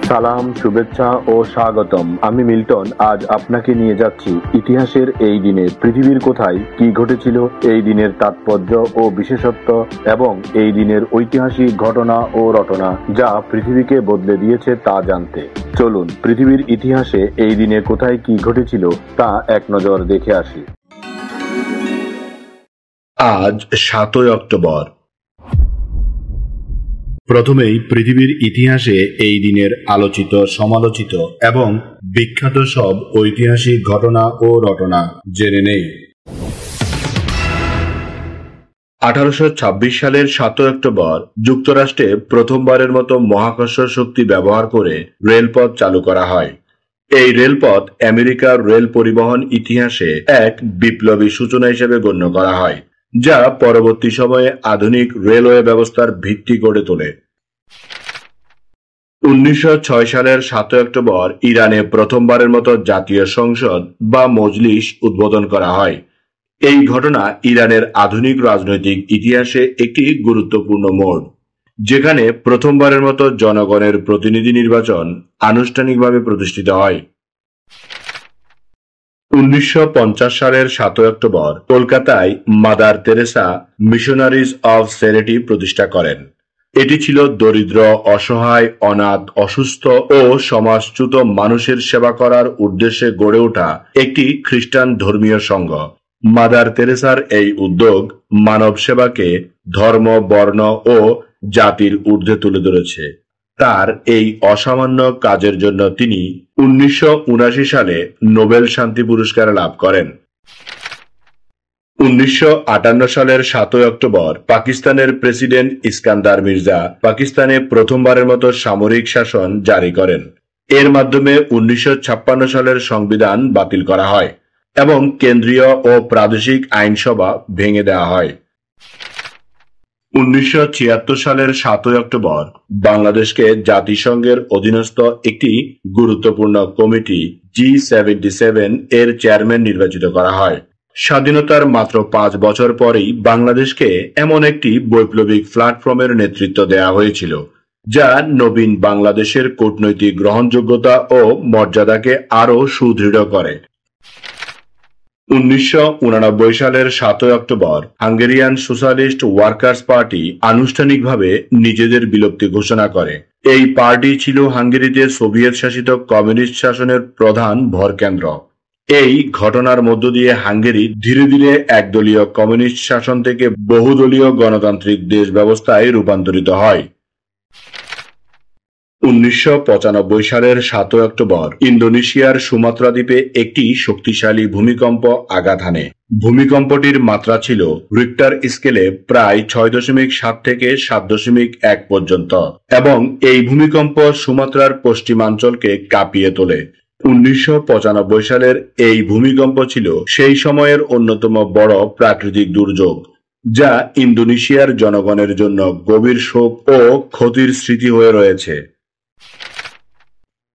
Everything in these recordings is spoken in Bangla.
সালাম, শুভেচ্ছা ও স্বাগতম। আমি মিল্টন। আজ আপনাকে নিয়ে যাচ্ছি ইতিহাসের এই দিনে পৃথিবীর কোথায় কি ঘটেছিল, এই দিনের তাৎপর্য ও বিশেষত্ব এবং এই দিনের ঐতিহাসিক ঘটনা ও রটনা যা পৃথিবীকে বদলে দিয়েছে তা জানতে। চলুন পৃথিবীর ইতিহাসে এই দিনে কোথায় কি ঘটেছিল তা এক নজর দেখে আসি। আজ ৭ই অক্টোবর। প্রথমেই পৃথিবীর ইতিহাসে এই দিনের আলোচিত, সমালোচিত এবং বিখ্যাত সব ঐতিহাসিক ঘটনা ও রটনা জেনে নেই। 1826 সালের ৭ই অক্টোবর যুক্তরাষ্ট্রে প্রথমবারের মতো মহাকর্ষ শক্তি ব্যবহার করে রেলপথ চালু করা হয়। এই রেলপথ আমেরিকার রেল পরিবহন ইতিহাসে এক বিপ্লবী সূচনা হিসেবে গণ্য করা হয়, যা পরবর্তী সময়ে আধুনিক রেলওয়ে ব্যবস্থার ভিত্তি গড়ে তোলে। 1906 সালের ৭ই অক্টোবর ইরানে প্রথমবারের মতো জাতীয় সংসদ বা মজলিস উদ্বোধন করা হয়। এই ঘটনা ইরানের আধুনিক রাজনৈতিক ইতিহাসে একটি গুরুত্বপূর্ণ মোড়, যেখানে প্রথমবারের মতো জনগণের প্রতিনিধি নির্বাচন আনুষ্ঠানিকভাবে প্রতিষ্ঠিত হয়। 1950 সালের ৭ই অক্টোবর কলকাতায় mother Teresa missionaries of charity প্রতিষ্ঠা করেন। এটি ছিল দরিদ্র, অসহায়, অনাথ, অসুস্থ ও সমাজচ্যুত মানুষের সেবা করার উদ্দেশ্যে গড়ে ওঠা একটি খ্রিস্টান ধর্মীয় সংঘ। মাদার তেরেসার এই উদ্যোগ মানব সেবাকে ধর্ম, বর্ণ ও জাতির ঊর্ধ্বে তুলে ধরেছে। তার এই অসামান্য কাজের জন্য তিনি 1979 সালে নোবেল শান্তি পুরস্কার লাভ করেন। 1958 সালের ৭ই অক্টোবর পাকিস্তানের প্রেসিডেন্ট ইস্কান্দার মির্জা পাকিস্তানে প্রথমবারের মতো সামরিক শাসন জারি করেন। এর মাধ্যমে 1956 সালের সংবিধান বাতিল করা হয় এবং কেন্দ্রীয় ও প্রাদেশিক আইনসভা ভেঙে দেওয়া হয়। 1976 সালের ৭ই অক্টোবর বাংলাদেশকে জাতিসংঘের অধীনস্থ একটি গুরুত্বপূর্ণ কমিটি G77 এর চেয়ারম্যান নির্বাচিত করা হয়। স্বাধীনতার মাত্র 5 বছর পরেই বাংলাদেশকে এমন একটি বৈপ্লবিক প্ল্যাটফর্মের নেতৃত্ব দেওয়া হয়েছিল, যা নবীন বাংলাদেশের কূটনৈতিক গ্রহণযোগ্যতা ও মর্যাদাকে আরও সুদৃঢ় করে। 1989 সালের ৭ই October Hungarian socialist workers party আনুষ্ঠানিকভাবে নিজেদের বিলুপ্তি ঘোষণা করে। এই পার্টি ছিল হাঙ্গেরিতে সোভিয়েত শাসিত কমিউনিস্ট শাসনের প্রধান ভরকেন্দ্র। এই ঘটনার মধ্য দিয়ে হাঙ্গেরি ধীরে ধীরে একদলীয় কমিউনিস্ট শাসন থেকে বহুদলীয় গণতান্ত্রিক দেশ ব্যবস্থায় রূপান্তরিত হয়। 1995 সালের ৭ই অক্টোবর ইন্দোনেশিয়ার সুমাত্রা দ্বীপে একটি শক্তিশালী ভূমিকম্প আঘাত হানে। ভূমিকম্পটির মাত্রা ছিল রিক্টার স্কেলে প্রায় 6.7 থেকে 7.1 পর্যন্ত এবং এই ভূমিকম্প সুমাত্রার পশ্চিমাঞ্চলকে কাঁপিয়ে তোলে। 1995 সালের এই ভূমিকম্প ছিল সেই সময়ের অন্যতম বড় প্রাকৃতিক দুর্যোগ, যা ইন্দোনেশিয়ার জনগণের জন্য গভীর শোক ও ক্ষতির স্মৃতি হয়ে রয়েছে।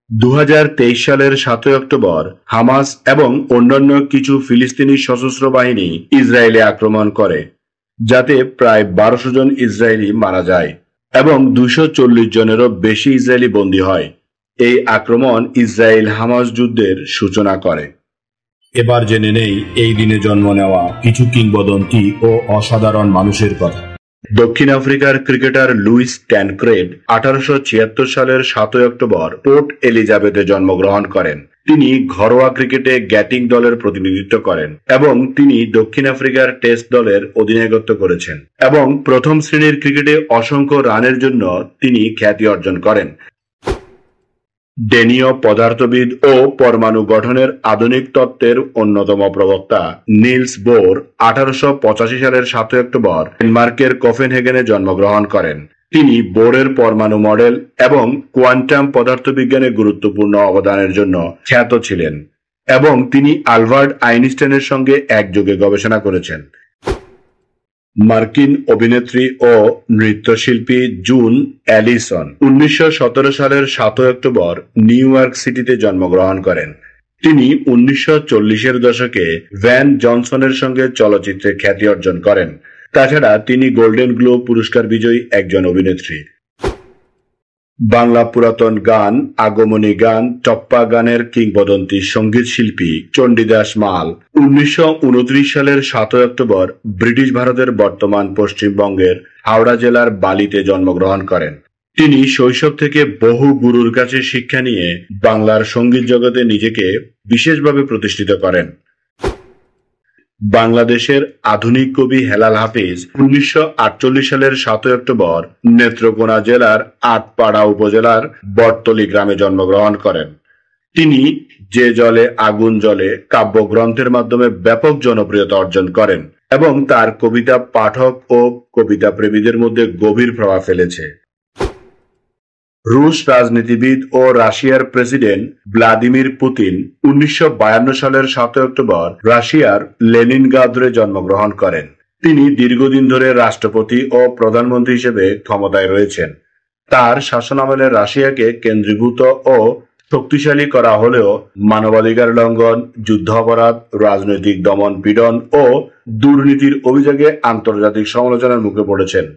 2023 সালের ৭ই অক্টোবর হামাস এবং অন্যান্য কিছু ফিলিস্তিনি সশস্ত্র বাহিনী ইসরায়েলে আক্রমণ করে, যাতে প্রায় 1200 জন ইসরায়েলি মারা যায় এবং 240 জনেরও বেশি ইসরায়েলি বন্দী হয়। এই আক্রমণ ইসরায়েল হামাস যুদ্ধের সূচনা করে। এবার জেনে নেই এই দিনে জন্ম নেওয়া কিছু কিংবদন্তি ও অসাধারণ মানুষের কথা। দক্ষিণ আফ্রিকার ক্রিকেটার লুইস ট্যানক্রেড 1876 সালের ৭ই অক্টোবর পোর্ট এলিজাবেথে জন্মগ্রহণ করেন। তিনি ঘরোয়া ক্রিকেটে গ্যাটিং দলের প্রতিনিধিত্ব করেন এবং তিনি দক্ষিণ আফ্রিকার টেস্ট দলের অধিনায়কত্ব করেছেন এবং প্রথম শ্রেণীর ক্রিকেটে অসংখ্য রানের জন্য তিনি খ্যাতি অর্জন করেন। ডেনীয় পদার্থবিদ ও পরমাণু গঠনের আধুনিক তত্ত্বের অন্যতম প্রবক্তা নিলস বোর 1885 সালের ৭ই অক্টোবর ডেনমার্কের কোপেনহেগেনে জন্মগ্রহণ করেন। তিনি বোরের পরমাণু মডেল এবং কোয়ান্টাম পদার্থবিজ্ঞানে গুরুত্বপূর্ণ অবদানের জন্য খ্যাত ছিলেন এবং তিনি আলবার্ট আইনস্টাইনের সঙ্গে একযোগে গবেষণা করেছেন। মার্কিন অভিনেত্রী ও নৃত্যশিল্পী জুন অ্যালিসন 1917 সালের ৭ই অক্টোবর নিউ ইয়র্ক সিটিতে জন্মগ্রহণ করেন। তিনি 1940-এর দশকে ভ্যান জনসনের সঙ্গে চলচ্চিত্রে খ্যাতি অর্জন করেন। তাছাড়া তিনি গোল্ডেন গ্লোব পুরস্কার বিজয়ী একজন অভিনেত্রী। বাংলা পুরাতন গান, আগমনী গান, টপ্পা গানের কিংবদন্তি সঙ্গীত শিল্পী চণ্ডীদাস মাল 1929 সালের 7 অক্টোবর ব্রিটিশ ভারতের বর্তমান পশ্চিমবঙ্গের হাওড়া জেলার বালিতে জন্মগ্রহণ করেন। তিনি শৈশব থেকে বহু গুরুর কাছে শিক্ষা নিয়ে বাংলার সঙ্গীত জগতে নিজেকে বিশেষভাবে প্রতিষ্ঠিত করেন। বাংলাদেশের আধুনিক কবি হেলাল হাফিজ 1948 সালের 7 অক্টোবর নেত্রকোনা জেলার আটপাড়া উপজেলার বটতলী গ্রামে জন্মগ্রহণ করেন। তিনি যে জলে আগুন জ্বলে কাব্যগ্রন্থের মাধ্যমে ব্যাপক জনপ্রিয়তা অর্জন করেন এবং তার কবিতা পাঠক ও কবিতা প্রেমীদের মধ্যে গভীর প্রভাব ফেলেছে। রুশ রাজনীতিবিদ ও রাশিয়ার প্রেসিডেন্ট ভ্লাদিমির পুতিন 1952 সালের 7 অক্টোবর রাশিয়ার লেনিনগ্রাদে জন্মগ্রহণ করেন। তিনি দীর্ঘদিন ধরে রাষ্ট্রপতি ও প্রধানমন্ত্রী হিসেবে ক্ষমতায় রয়েছেন। তার শাসনামলে রাশিয়াকে কেন্দ্রীভূত ও শক্তিশালী করা হলেও মানবাধিকার লঙ্ঘন, যুদ্ধাপরাধ, রাজনৈতিক দমন পীড়ন ও দুর্নীতির অভিযোগে আন্তর্জাতিক সমালোচনার মুখে পড়েছেন।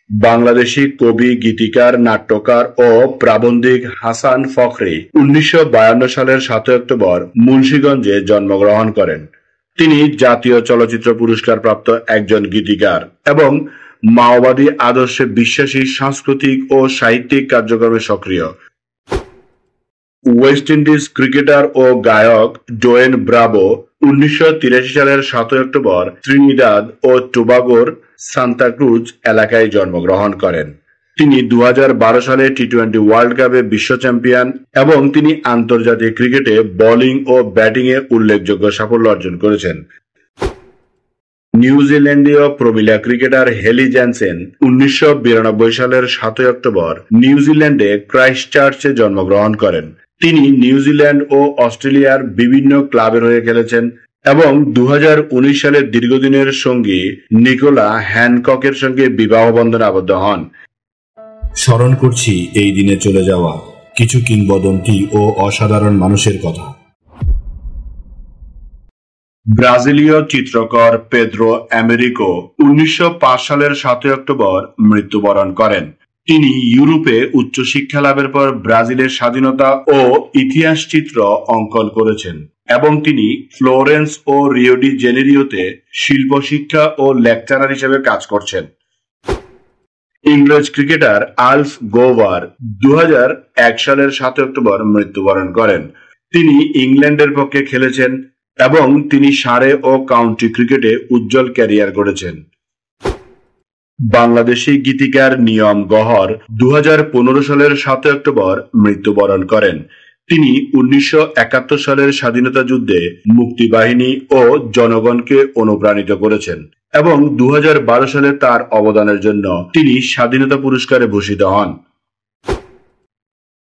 বাংলাদেশী কবি, গীতিকার, নাট্যকার ও প্রাবন্ধিক হাসান ফখরি 1952 সালের 7 অক্টোবর মুন্সিগঞ্জে জন্মগ্রহণ করেন। তিনি জাতীয় চলচ্চিত্র পুরস্কার প্রাপ্ত একজন গীতিকার এবং মাওবাদী আদর্শে বিশ্বাসী সাংস্কৃতিক ও সাহিত্যিক কার্যক্রমে সক্রিয়। ওয়েস্ট ইন্ডিজ ক্রিকেটার ও গায়ক ডোয়েন ব্রাভো 1983 সালের 7 অক্টোবর ত্রিনিদাদ ও টোবাগোর সান্তাক্রুজ এলাকায় জন্মগ্রহণ করেন। তিনি 2012 সালে টি-20 ওয়ার্ল্ড কাপে বিশ্ব চ্যাম্পিয়ন এবং তিনি আন্তর্জাতিক ক্রিকেটে বোলিং ও ব্যাটিংয়ে উল্লেখযোগ্য সাফল্য অর্জন করেছেন। নিউজিল্যান্ডীয় প্রমিলা ক্রিকেটার হেলি জ্যানসেন 1992 সালের 7 অক্টোবর নিউজিল্যান্ডে ক্রাইস্টচার্চে জন্মগ্রহণ করেন। তিনি নিউজিল্যান্ড ও অস্ট্রেলিয়ার বিভিন্ন ক্লাবের হয়ে খেলেছেন এবং 2019 সালে দীর্ঘদিনের সঙ্গী নিকোলা হ্যানককের সঙ্গে বিবাহ বন্ধনে আবদ্ধ হন। স্মরণ করছি এই দিনে চলে যাওয়া কিছু কিংবদন্তি ও অসাধারণ মানুষের কথা। ব্রাজিলীয় চিত্রকর পেদ্রো আমেরিকো 1905 সালের 7 অক্টোবর মৃত্যুবরণ করেন। তিনি ইউরোপে উচ্চশিক্ষা লাভের পর ব্রাজিলের স্বাধীনতা ও ইতিহাস চিত্র অঙ্কন করেছেন এবং তিনি ফ্লোরেন্স ও রিও ডি জেনেরিওতে শিল্প শিক্ষা ও লেকচারার হিসেবে কাজ করছেন। ইংরেজ ক্রিকেটার আলফ গোভার 2001 সালের 7 অক্টোবর মৃত্যুবরণ করেন। তিনি ইংল্যান্ডের পক্ষে খেলেছেন এবং তিনি সারে ও কাউন্টি ক্রিকেটে উজ্জ্বল ক্যারিয়ার গড়েছেন। বাংলাদেশী গীতিকার নিয়ম গহর 2015 সালের 7 অক্টোবর মৃত্যুবরণ করেন। তিনি 1971 সালের স্বাধীনতা যুদ্ধে মুক্তিবাহিনী ও জনগণকে অনুপ্রাণিত করেছেন এবং 2012 সালে তার অবদানের জন্য তিনি স্বাধীনতা পুরস্কারে ভূষিত হন।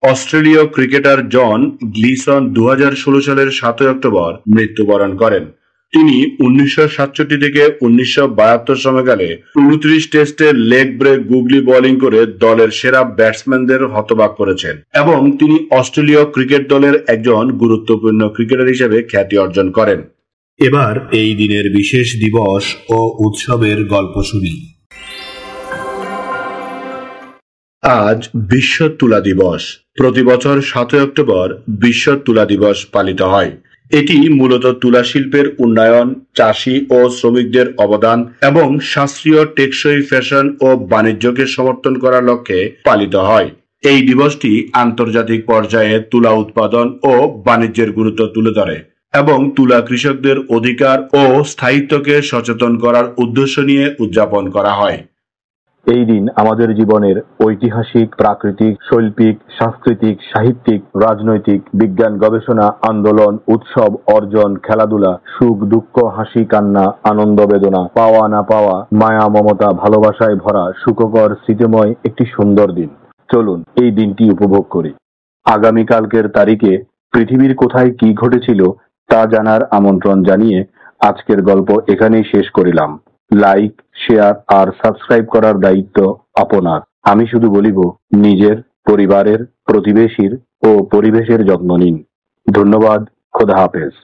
অস্ট্রেলীয় ক্রিকেটার জন গ্লিসন 2016 সালের 7 অক্টোবর মৃত্যুবরণ করেন। তিনি 1967 থেকে 1972 সময়কালে 29 টেস্টে লেগ ব্রেক গুগলি বোলিং করে দলের সেরা ব্যাটসম্যানদের হতবাক করেছেন এবং তিনি অস্ট্রেলীয় ক্রিকেট দলের একজন গুরুত্বপূর্ণ ক্রিকেটার হিসেবে খ্যাতি অর্জন করেন। এবার এই দিনের বিশেষ দিবস ও উৎসবের গল্প শুনি। আজ বিশ্ব তুলা দিবস। প্রতি বছর 7 অক্টোবর বিশ্ব তুলা দিবস পালিত হয়। এটি মূলত তুলা শিল্পের উন্নয়ন, চাষি ও শ্রমিকদের অবদান এবং শাস্ত্রীয় টেকসই ফ্যাশন ও বাণিজ্যকে সমর্থন করার লক্ষ্যে পালিত হয়। এই দিবসটি আন্তর্জাতিক পর্যায়ে তুলা উৎপাদন ও বাণিজ্যের গুরুত্ব তুলে ধরে এবং তুলা কৃষকদের অধিকার ও স্থায়িত্বকে সচেতন করার উদ্দেশ্য নিয়ে উদযাপন করা হয়। এই দিন আমাদের জীবনের ঐতিহাসিক, প্রাকৃতিক, শৈল্পিক, সাংস্কৃতিক, সাহিত্যিক, রাজনৈতিক, বিজ্ঞান, গবেষণা, আন্দোলন, উৎসব, অর্জন, খেলাধুলা, সুখ দুঃখ, হাসি কান্না, আনন্দ বেদনা, পাওয়া না পাওয়া, মায়া মমতা, ভালোবাসায় ভরা সুখকর স্মৃতিময় একটি সুন্দর দিন। চলুন এই দিনটি উপভোগ করি। আগামীকালকের তারিখে পৃথিবীর কোথায় কি ঘটেছিল তা জানার আমন্ত্রণ জানিয়ে আজকের গল্প এখানেই শেষ করিলাম। লাইক, শেয়ার আর সাবস্ক্রাইব করার দায়িত্ব আপনার। আমি শুধু বলিব, নিজের, পরিবারের, প্রতিবেশীর ও পরিবেশের যত্ন নিন। ধন্যবাদ। খোদা হাফেজ।